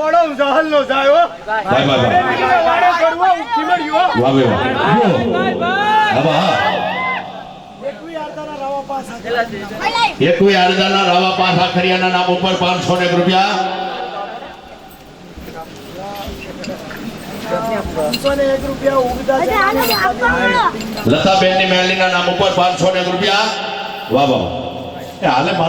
વાળો જહલ નો જાય હો ભાઈ ભાઈ વાડે કરવો ઉઠી મળ્યો વાહ વાહ એકવી આરદાના રાવા પાસ એકવી આરદાના રાવા પાસ આખરિયાના નામ ઉપર 501 રૂપિયા 501 રૂપિયા ઉગતા છે લતાબેનની મેળણીના નામ ઉપર 501 રૂપિયા વાહ વાહ એ હાલે મારો